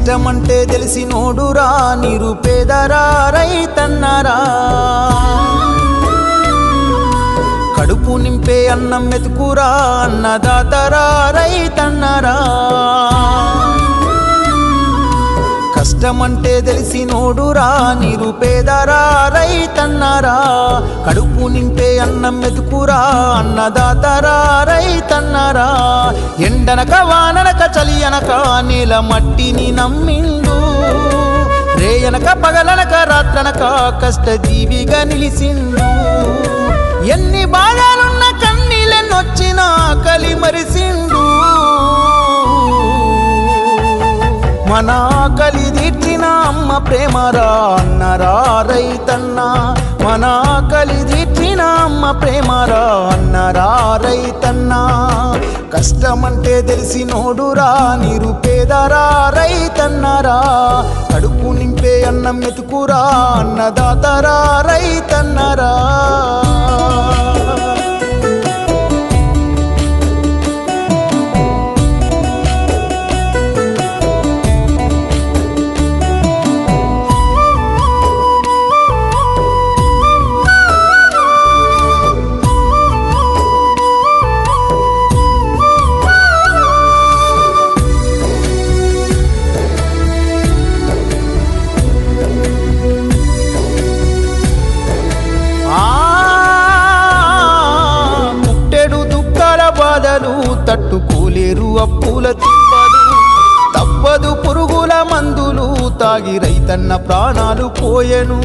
కష్టమంటే తెలిసినోడురా నిరుపేదరా రైతన్నరా, కడుపు నింపే అన్నం మెతుకురా అన్నదాతరా రైతన్నరా. కష్టమంటే తెలిసినోడురా నిరుపేదరా రైతన్నరా, కడుపు నింపే అన్నం మెతుకురా అన్నదాతరా రైతన్నరా. ఎండనక వాననక చలి అనక నేల మట్టిని నమ్మిండు, రేయనక పగలనక రాత్రనక కష్టజీవిగా నిలిసిండు. ఎన్ని బాధలున్న కన్నీళ్ళెన్నొచ్చినా కలి మరిసిండు, మన ఆకలి తీర్చిన అమ్మ ప్రేమరా అన్నరా రైతన్న, మన ఆకలి తీర్చిన అమ్మ ప్రేమరా అన్నరా రైతన్న. కష్టమంటే తెలిసినోడురా నిరుపేదరా రైతన్నరా, కడుపు నింపే అన్నం మెతుకురా అన్నదాతరా రైతన్నరా. బాధలు తట్టుకోలేరు అప్పుల తిప్పలు, తప్పదు పురుగుల మందులు తాగి రైతన్న ప్రాణాలు పోయెను.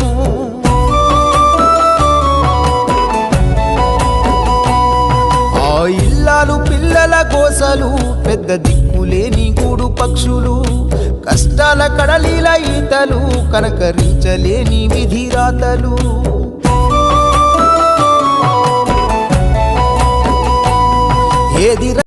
ఆ ఇల్లాలు పిల్లల గోసలు పెద్ద దిక్కులేని గూడు పక్షులు, కష్టాల కడలిల ఈతలు కనకరించలేని విధిరాతలు.